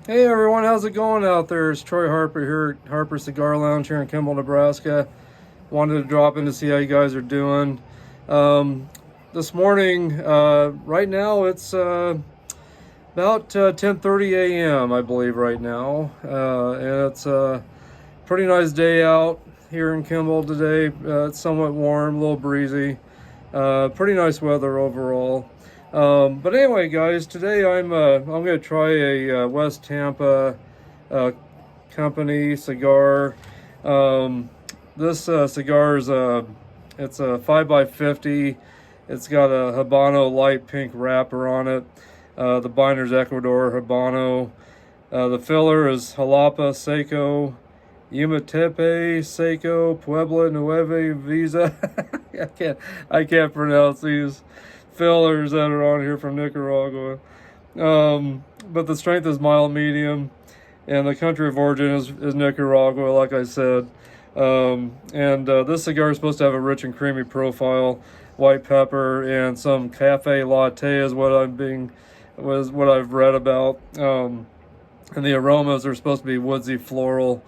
Hey everyone, how's it going out there? It's Troy Harper here at Harper Cigar Lounge here in Kimball, Nebraska. Wanted to drop in to see how you guys are doing. This morning, right now it's about 10:30 a.m. I believe right now, and it's a pretty nice day out here in Kimball today. It's somewhat warm, a little breezy. Pretty nice weather overall. But anyway, guys, today I'm gonna try a West Tampa company cigar. This cigar is it's a 5x50. It's got a Habano light pink wrapper on it. The binder's Ecuador Habano. The filler is Jalapa Seco, Yumatepe Seco, Puebla Nueve Visa. I can't pronounce these fillers that are on here from Nicaragua. But the strength is mild medium, and the country of origin is Nicaragua, like I said. This cigar is supposed to have a rich and creamy profile, white pepper, and some cafe latte is what I've read about. And the aromas are supposed to be woodsy, floral,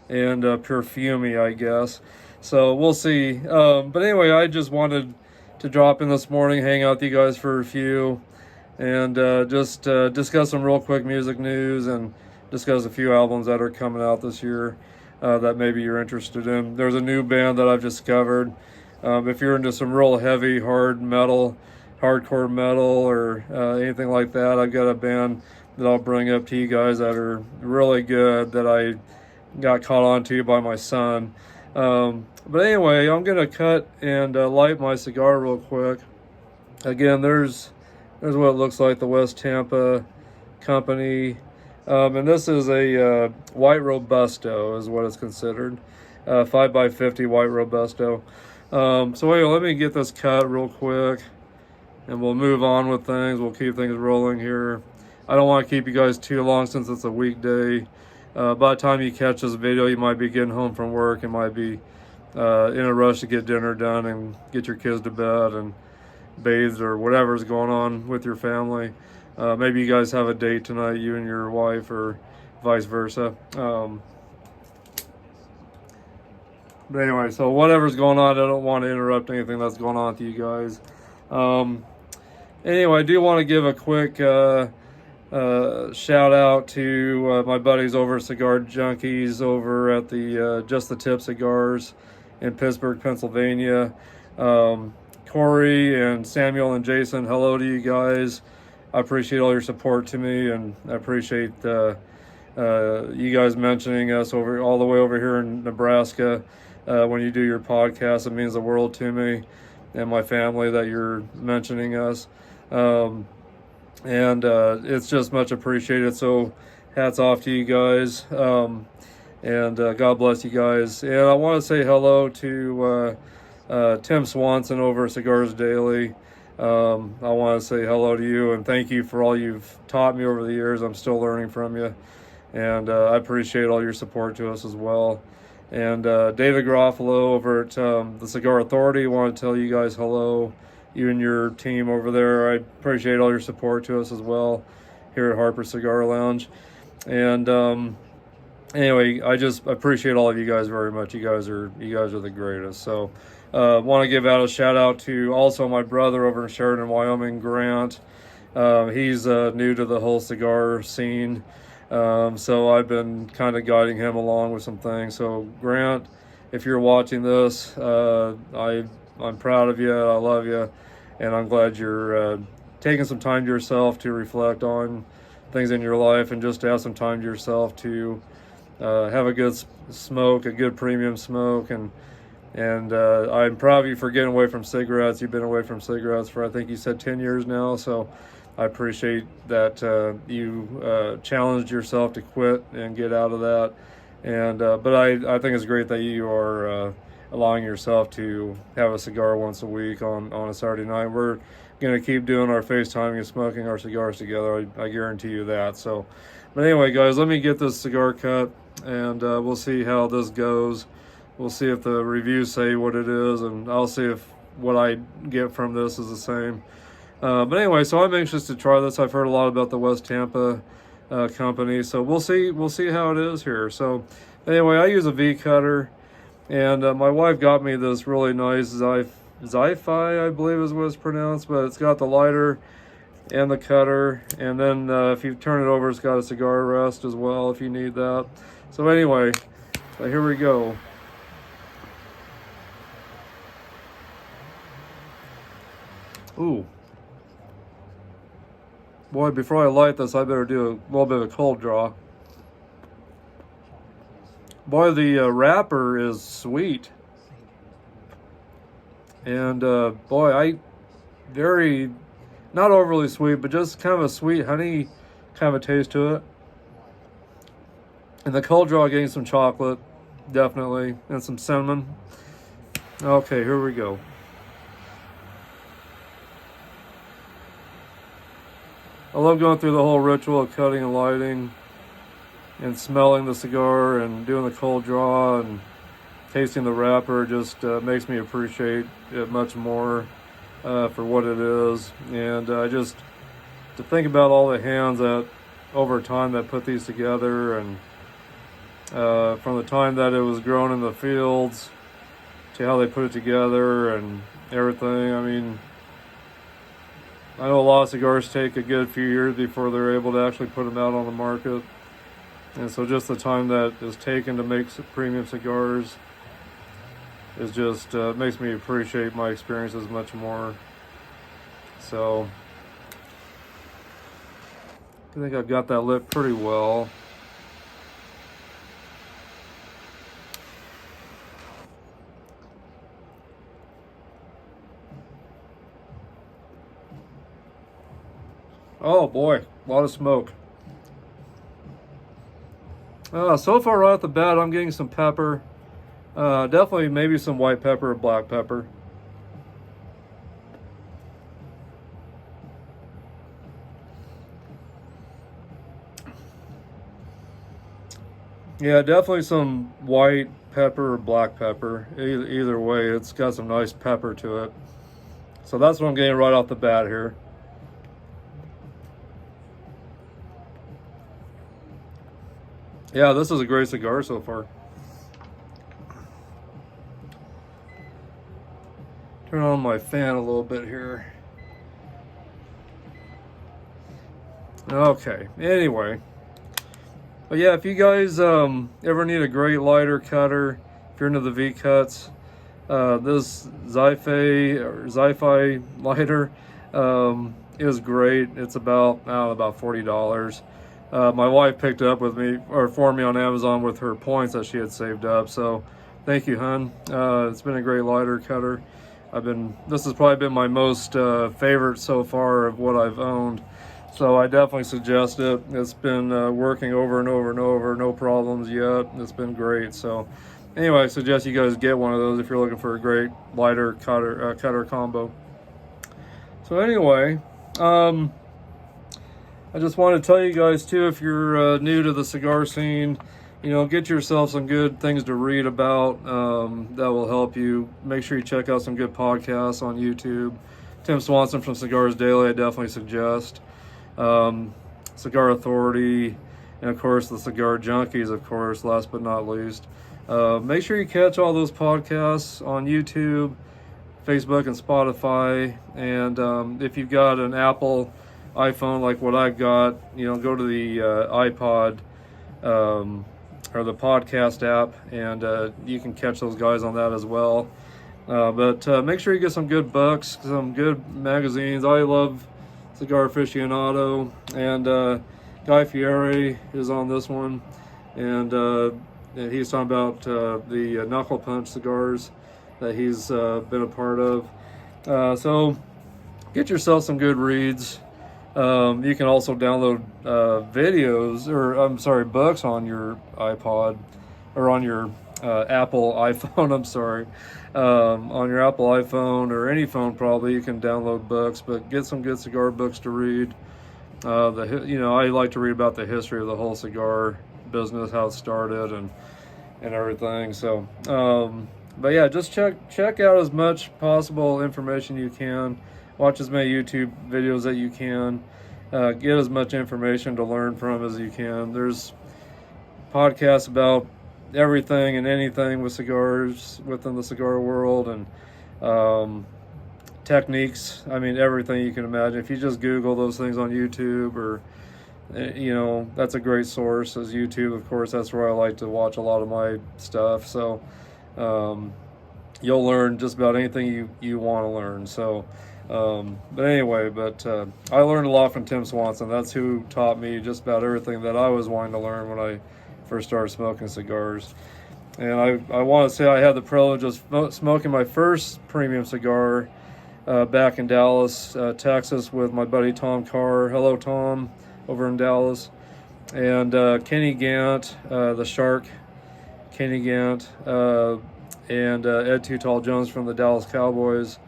and perfumey, I guess. So we'll see. But anyway, I just wanted to drop in this morning, hang out with you guys for a few, and just discuss some real quick music news and discuss a few albums that are coming out this year that maybe you're interested in. There's a new band that I've discovered. If you're into some real heavy, hard metal, hardcore metal, or anything like that, I've got a band that I'll bring up to you guys that are really good that I got caught on to by my son. But anyway, I'm gonna cut and light my cigar real quick. Again, there's what it looks like, the West Tampa company, and this is a white robusto is what it's considered, 5x50 white robusto. So anyway, let me get this cut real quick, and we'll move on with things. We'll keep things rolling here. I don't want to keep you guys too long since it's a weekday. By the time you catch this video, you might be getting home from work and might be in a rush to get dinner done and get your kids to bed and bathed or whatever's going on with your family. Maybe you guys have a date tonight, you and your wife, or vice versa. But anyway, so whatever's going on, I don't want to interrupt anything that's going on with you guys. Anyway, I do want to give a quick shout out to my buddies over at Cigar Junkies over at the Just the Tip Cigars in Pittsburgh, Pennsylvania. Corey and Samuel and Jason, hello to you guys. I appreciate all your support to me, and I appreciate you guys mentioning us all the way over here in Nebraska when you do your podcast. It means the world to me and my family that you're mentioning us. It's just much appreciated. So hats off to you guys. God bless you guys. And I want to say hello to Tim Swanson over at Cigars Daily. I want to say hello to you and thank you for all you've taught me over the years. I'm still learning from you. And I appreciate all your support to us as well. And David Garofalo over at the Cigar Authority, I want to tell you guys hello. You and your team over there. I appreciate all your support to us as well here at Harper Cigar Lounge. And anyway, I just appreciate all of you guys very much. You guys are the greatest. So want to give out a shout out to also my brother over in Sheridan, Wyoming, Grant. He's new to the whole cigar scene. So I've been kind of guiding him along with some things. So Grant, if you're watching this, I'm proud of you. I love you. And I'm glad you're taking some time to yourself to reflect on things in your life and just to have some time to yourself to have a good smoke, a good premium smoke. And I'm proud of you for getting away from cigarettes. You've been away from cigarettes for, I think you said 10 years now. So I appreciate that you challenged yourself to quit and get out of that. And but I think it's great that you are allowing yourself to have a cigar once a week on a Saturday night. We're going to keep doing our FaceTiming and smoking our cigars together. I guarantee you that. So, but anyway, guys, let me get this cigar cut, and we'll see how this goes. We'll see if the reviews say what it is, and I'll see if what I get from this is the same. But anyway, so I'm anxious to try this. I've heard a lot about the West Tampa company. So we'll see how it is here. So anyway, I use a V cutter, and my wife got me this really nice Zi-Fi, I believe is what it's pronounced, but it's got the lighter and the cutter, and then if you turn it over, it's got a cigar rest as well if you need that. So anyway, here we go. Ooh. Boy, before I light this, I better do a little bit of a cold draw. Boy, the wrapper is sweet. And boy, very, not overly sweet, but just kind of a sweet honey kind of a taste to it. And the cold draw, getting some chocolate, definitely, and some cinnamon. Okay, here we go. I love going through the whole ritual of cutting and lighting and smelling the cigar and doing the cold draw and tasting the wrapper. Just makes me appreciate it much more for what it is. And just to think about all the hands that over time that put these together, and from the time that it was grown in the fields to how they put it together and everything. I mean, I know a lot of cigars take a good few years before they're able to actually put them out on the market. And so just the time that is taken to make premium cigars is just makes me appreciate my experiences much more. So I think I've got that lit pretty well. Oh boy, a lot of smoke. So far right off the bat, I'm getting some pepper. Definitely maybe some white pepper or black pepper. Yeah, definitely some white pepper or black pepper. Either way, it's got some nice pepper to it. So that's what I'm getting right off the bat here. Yeah, this is a great cigar so far. Turn on my fan a little bit here. Okay, anyway. But yeah, if you guys ever need a great lighter cutter, if you're into the V-cuts, this Zi-Fi lighter is great. It's about, I don't know, about $40. My wife picked it up with me, or for me on Amazon with her points that she had saved up. So thank you, hun. It's been a great lighter cutter. This has probably been my most favorite so far of what I've owned. So I definitely suggest it. It's been working over and over and over, no problems yet. It's been great. So anyway, I suggest you guys get one of those if you're looking for a great lighter cutter combo. So anyway, I just want to tell you guys too, if you're new to the cigar scene, you know, get yourself some good things to read about that will help you. Make sure you check out some good podcasts on YouTube. Tim Swanson from Cigars Daily, I definitely suggest. Cigar Authority, and of course the Cigar Junkies, of course, last but not least. Make sure you catch all those podcasts on YouTube, Facebook, and Spotify. And if you've got an Apple iPhone like what I've got, you know, go to the iPod or the podcast app, and you can catch those guys on that as well. But make sure you get some good books, some good magazines. I love Cigar Aficionado, and Guy Fieri is on this one, and he's talking about the knuckle punch cigars that he's been a part of. So get yourself some good reads. You can also download books on your iPod, or on your Apple iPhone, on your Apple iPhone or any phone probably. You can download books, but get some good cigar books to read. I like to read about the history of the whole cigar business, how it started and everything. So, but yeah, just check out as much possible information you can. Watch as many YouTube videos that you can. get as much information to learn from as you can. There's podcasts about everything and anything with cigars within the cigar world, and techniques. I mean, everything you can imagine. If you just Google those things on YouTube, or that's a great source, as YouTube, of course. That's where I like to watch a lot of my stuff. So you'll learn just about anything you want to learn. So but anyway, I learned a lot from Tim Swanson. That's who taught me just about everything that I was wanting to learn when I first started smoking cigars. And I want to say I had the privilege of smoking my first premium cigar back in Dallas, Texas, with my buddy Tom Carr. Hello, Tom, over in Dallas. And Kenny Gant, the Shark, Kenny Gant, and Ed Too Tall Jones from the Dallas Cowboys.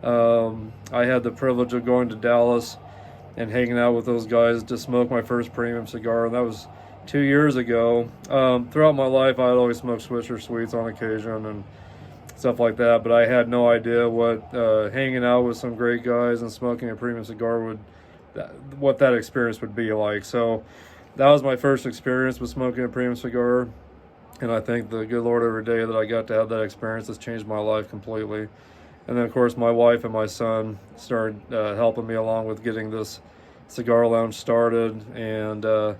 I had the privilege of going to Dallas and hanging out with those guys to smoke my first premium cigar, and that was 2 years ago. Throughout my life, I had always smoked Swisher Sweets on occasion and stuff like that, but I had no idea what hanging out with some great guys and smoking a premium cigar what that experience would be like. So that was my first experience with smoking a premium cigar, and I thank the good Lord every day that I got to have that experience. It's changed my life completely. And then, of course, my wife and my son started helping me along with getting this cigar lounge started, and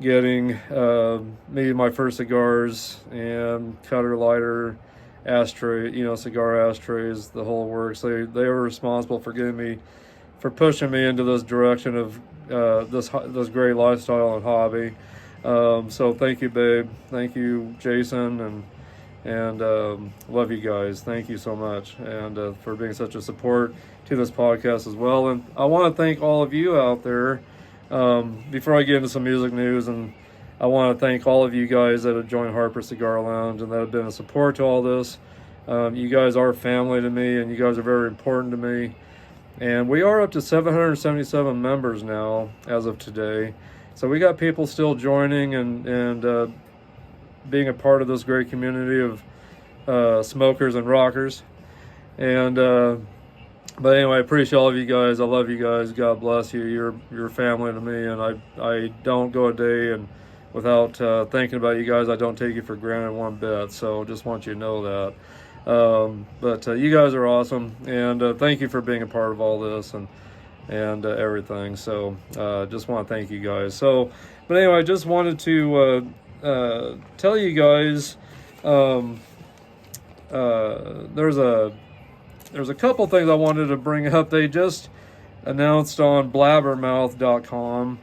getting me my first cigars and cutter, lighter, ashtray, cigar ashtrays, the whole works. They were responsible for pushing me into this direction of this great lifestyle and hobby. So thank you, babe. Thank you, Jason, and love you guys. Thank you so much, and for being such a support to this podcast as well. And I want to thank all of you out there. Before I get into some music news, and I want to thank all of you guys that have joined Harper Cigar Lounge and that have been a support to all this. You guys are family to me, and you guys are very important to me. And we are up to 777 members now as of today. So we got people still joining and being a part of this great community of smokers and rockers. And but anyway, I appreciate all of you guys. I love you guys. God bless you. You're family to me, and I don't go a day and without thinking about you guys. I don't take you for granted one bit. So just want you to know that. But you guys are awesome, and thank you for being a part of all this and everything. So just want to thank you guys. So, but anyway, I just wanted to tell you guys there's a couple things I wanted to bring up. They just announced on blabbermouth.com.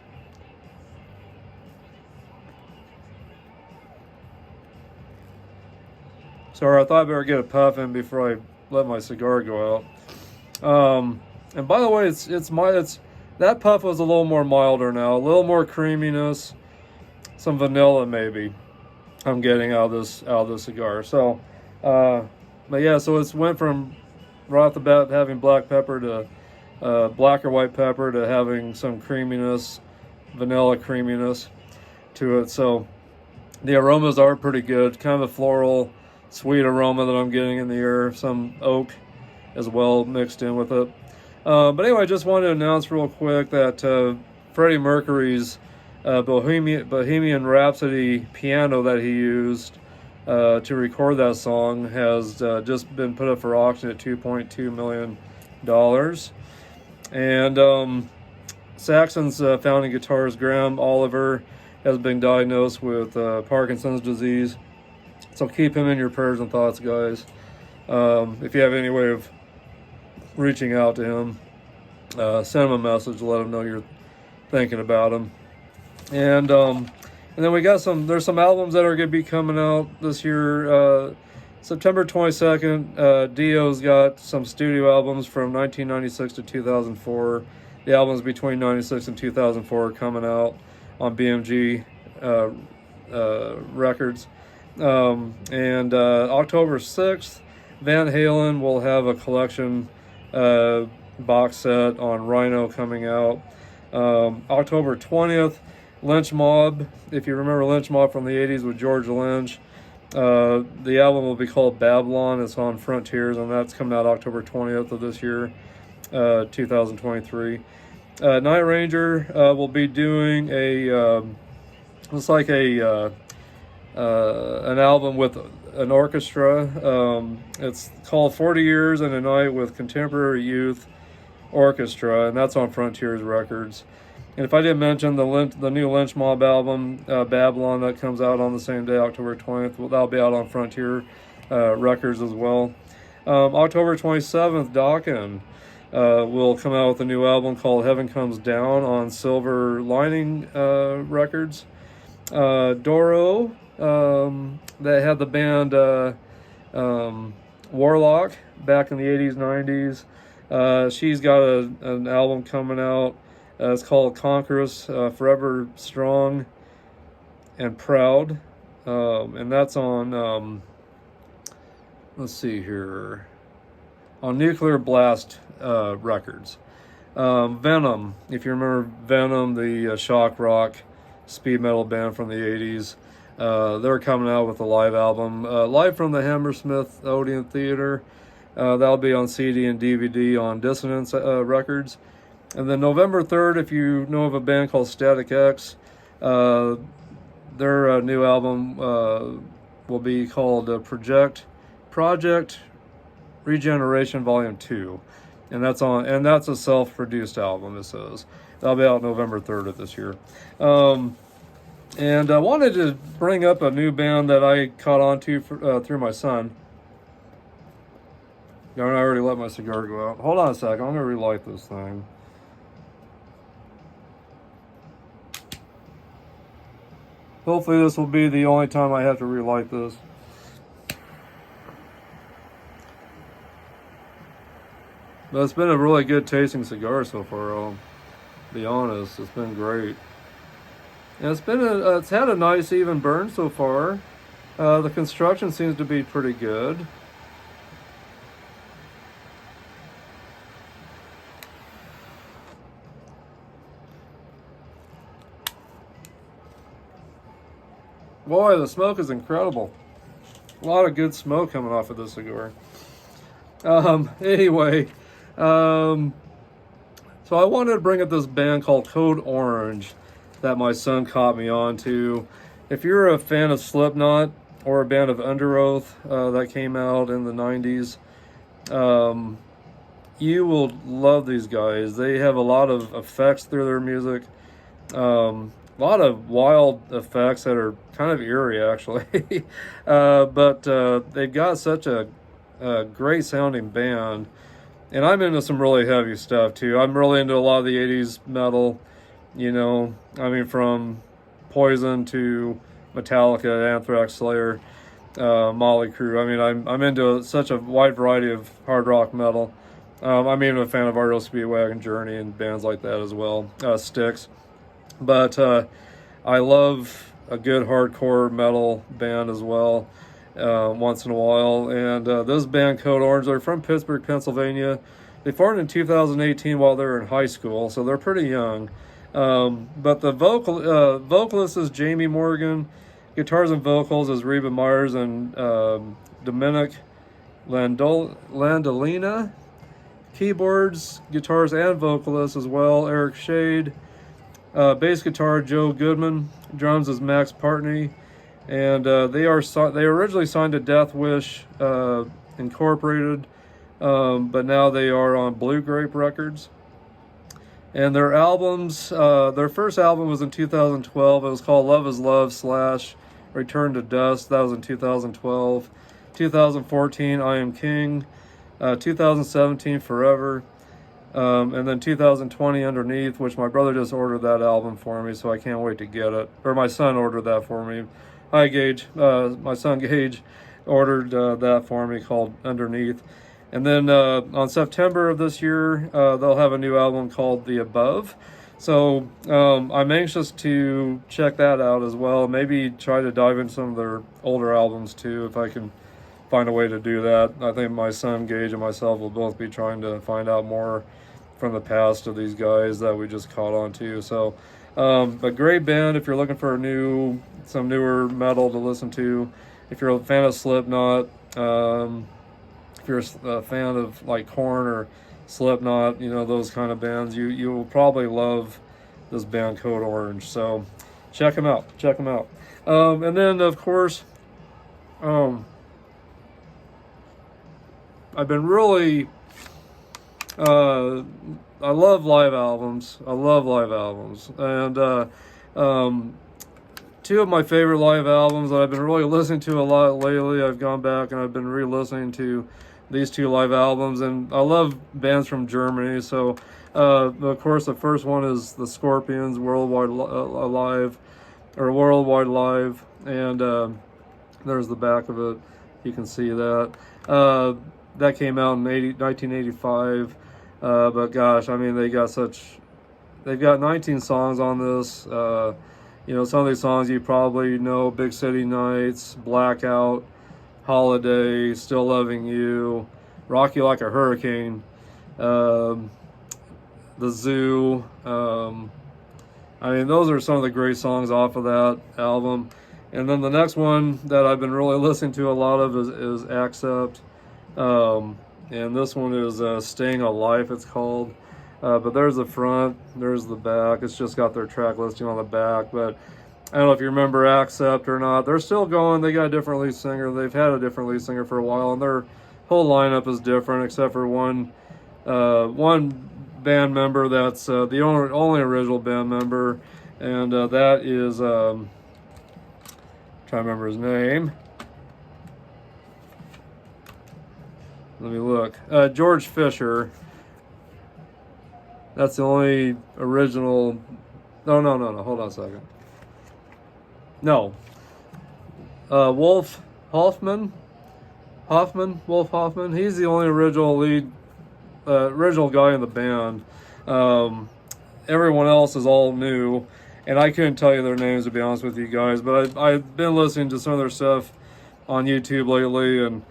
Sorry, I thought I better get a puff in before I let my cigar go out. And by the way, that puff was a little more milder now, a little more creaminess, some vanilla maybe I'm getting out of this cigar. So, but yeah, so it's went from right off the bat having black pepper to black or white pepper to having some creaminess, vanilla creaminess to it. So the aromas are pretty good, kind of a floral, sweet aroma that I'm getting in the air, some oak as well mixed in with it. But anyway, I just wanted to announce real quick that Freddie Mercury's Bohemian Rhapsody piano that he used to record that song has just been put up for auction at $2.2 million. And Saxon's founding guitarist Graham Oliver has been diagnosed with Parkinson's disease. So keep him in your prayers and thoughts, guys. If you have any way of reaching out to him, send him a message, let him know you're thinking about him. And then we got there's some albums that are going to be coming out this year. September 22nd, Dio's got some studio albums from 1996 to 2004. The albums between 96 and 2004 are coming out on BMG Records. And October 6th, Van Halen will have a collection box set on Rhino coming out. October 20th, Lynch Mob. If you remember Lynch Mob from the 80s with George Lynch, the album will be called Babylon. It's on Frontiers, and that's coming out October 20th of this year, 2023. Night Ranger will be doing looks like an album with an orchestra. It's called 40 Years and a Night with Contemporary Youth Orchestra, and that's on Frontiers Records. And if I didn't mention the new Lynch Mob album, Babylon, that comes out on the same day, October 20th, that'll be out on Frontier Records as well. October 27th, Dokken will come out with a new album called Heaven Comes Down on Silver Lining Records. Doro, that had the band Warlock back in the 80s, 90s. She's got an album coming out. It's called Conquerors, Forever Strong and Proud. And that's on, let's see here, on Nuclear Blast Records. Venom, if you remember Venom, the shock rock speed metal band from the 80s, they're coming out with a live album, live from the Hammersmith Odeon Theater. That'll be on CD and DVD on Dissonance Records. And then November 3rd, if you know of a band called Static X, their new album will be called Project Regeneration Volume 2. And that's a self-produced album, it says. That'll be out November 3rd of this year. And I wanted to bring up a new band that I caught on to through my son. I already let my cigar go out. Hold on a second, I'm going to relight this thing. Hopefully this will be the only time I have to relight this. But it's been a really good tasting cigar so far, I'll be honest. It's been great. And it's had a nice even burn so far. The construction seems to be pretty good. Boy, the smoke is incredible. A lot of good smoke coming off of this cigar. Anyway, so I wanted to bring up this band called Code Orange that my son caught me on to. If you're a fan of Slipknot or a band of Under Oath that came out in the 90s, you will love these guys. They have a lot of effects through their music. A lot of wild effects that are kind of eerie, actually. But they've got such a great sounding band. And I'm into some really heavy stuff too. I'm really into a lot of the 80s metal, you know. I mean, from Poison to Metallica, Anthrax, Slayer, Motley Crue. I mean, I'm into such a wide variety of hard rock metal. I'm even a fan of REO Speedwagon, Journey, and bands like that as well. Styx. But I love a good hardcore metal band as well, once in a while. And this band, Code Orange, they're from Pittsburgh, Pennsylvania. They formed in 2018 while they were in high school, so they're pretty young. But the vocalist is Jamie Morgan. Guitars and vocals is Reba Myers and Dominic Landolina. Keyboards, guitars, and vocalists as well, Eric Shade. Bass guitar, Joe Goodman. Drums is Max Partney. And they originally signed to Death Wish Incorporated, but now they are on Blue Grape Records. And their albums, their first album was in 2012. It was called Love is Love / Return to Dust. That was in 2012. 2014, I Am King. 2017, Forever. And then 2020, Underneath, which my brother just ordered that album for me, so I can't wait to get it. Or my son ordered that for me. Hi, Gage. My son Gage ordered that for me, called Underneath. And then on September of this year, they'll have a new album called The Above. So I'm anxious to check that out as well. Maybe try to dive into some of their older albums too, if I can find a way to do that. I think my son Gage and myself will both be trying to find out more from the past of these guys that we just caught on to. So a great band if you're looking for some newer metal to listen to. If you're a fan of Slipknot, if you're a fan of like Korn or Slipknot, those kind of bands. You will probably love this band Code Orange. So check them out. Check them out. And then of course, I've been really, I love live albums. I love live albums. And two of my favorite live albums that I've been really listening to a lot lately, I've gone back and I've been re-listening to these two live albums. And I love bands from Germany. So, of course, the first one is the Scorpions, Worldwide Live. And there's the back of it. You can see that. That came out in 1985. But gosh, I mean, they've got 19 songs on this. Some of these songs you probably know: Big City Nights, Blackout, Holiday, Still Loving You, Rock You Like a Hurricane, The Zoo. I mean, those are some of the great songs off of that album. And then the next one that I've been really listening to a lot of is Accept. And this one is Staying Alive, it's called. But there's the front, there's the back. It's just got their track listing on the back. But I don't know if you remember Accept or not. They're still going. They got a different lead singer. They've had a different lead singer for a while, and their whole lineup is different except for one band member that's the only original band member, and that is trying to remember his name. Let me look. George Fisher. That's the only original. No. Hold on a second. No. Wolf Hoffman. Wolf Hoffman. He's the only original guy in the band. Everyone else is all new, and I couldn't tell you their names, to be honest with you guys. But I've been listening to some of their stuff on YouTube lately, and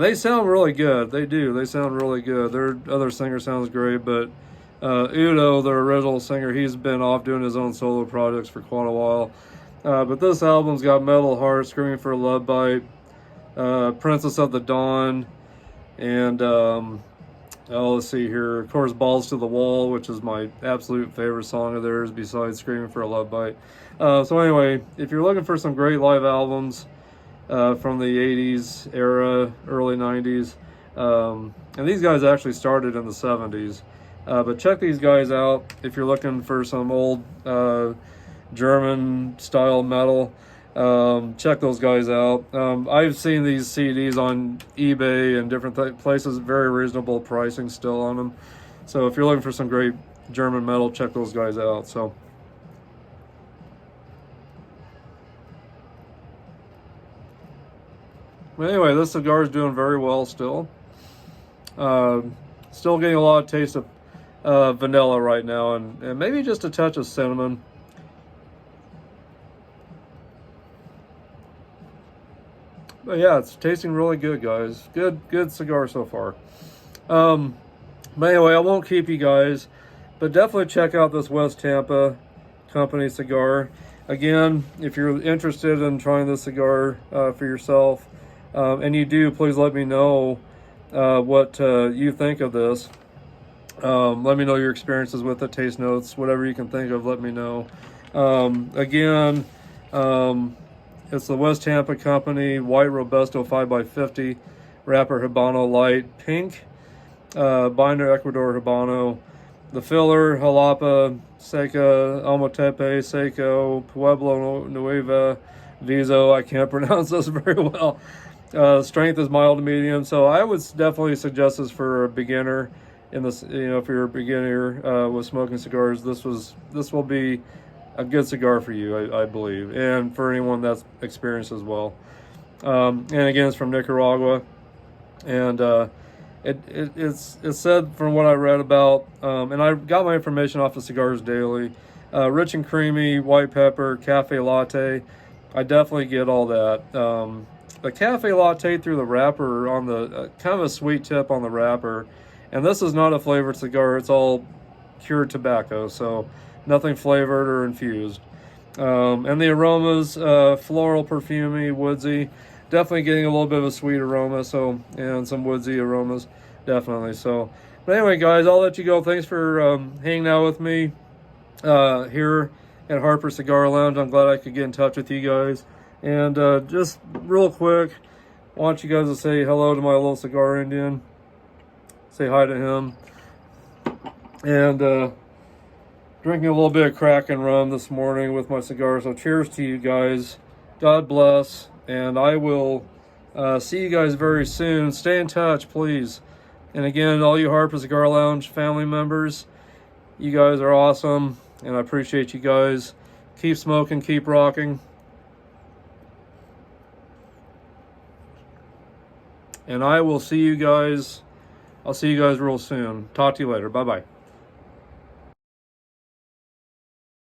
they sound really good. They do. They sound really good. Their other singer sounds great, but Udo, their original singer, he's been off doing his own solo projects for quite a while. But this album's got Metal Heart, Screaming for a Love Bite, Princess of the Dawn, and let's see here. Of course, Balls to the Wall, which is my absolute favorite song of theirs besides Screaming for a Love Bite. So anyway, if you're looking for some great live albums from the 80s era, early 90s, and these guys actually started in the 70s, but check these guys out if you're looking for some old German style metal. Check those guys out. I've seen these CDs on eBay and different places, very reasonable pricing still on them. So if you're looking for some great German metal, check those guys out. So anyway, this cigar is doing very well still. Still getting a lot of taste of vanilla right now, and maybe just a touch of cinnamon. But yeah, it's tasting really good, guys. Good cigar so far. But anyway, I won't keep you guys, but definitely check out this West Tampa Company cigar. Again, if you're interested in trying this cigar for yourself, and you do, please let me know what you think of this. Let me know your experiences with it, taste notes, whatever you can think of, let me know. Again, it's the West Tampa Company White Robusto 5x50 Wrapper Habano Light Pink, Binder Ecuador Habano. The filler Jalapa, Seca, Almotepe, Seco, Pueblo Nueva, Viso. I can't pronounce this very well. Strength is mild to medium, so I would definitely suggest this for a beginner. In this, if you're a beginner with smoking cigars, this will be a good cigar for you, I believe, and for anyone that's experienced as well. And again, it's from Nicaragua, and it's said from what I read about, and I got my information off of Cigars Daily. Rich and creamy, white pepper, cafe latte. I definitely get all that. The cafe latte through the wrapper on the kind of a sweet tip on the wrapper, and this is not a flavored cigar. It's all cured tobacco, so nothing flavored or infused. And the aromas, floral, perfumey, woodsy, definitely getting a little bit of a sweet aroma, so, and some woodsy aromas, definitely. So But anyway, guys, I'll let you go. Thanks for hanging out with me here at Harper Cigar Lounge. I'm glad I could get in touch with you guys. And just real quick, I want you guys to say hello to my little cigar Indian. Say hi to him. And drinking a little bit of Kraken rum this morning with my cigar. So cheers to you guys. God bless. And I will see you guys very soon. Stay in touch, please. And again, all you Harper Cigar Lounge family members, you guys are awesome. And I appreciate you guys. Keep smoking, keep rocking. And I will see you guys. I'll see you guys real soon. Talk to you later. Bye-bye.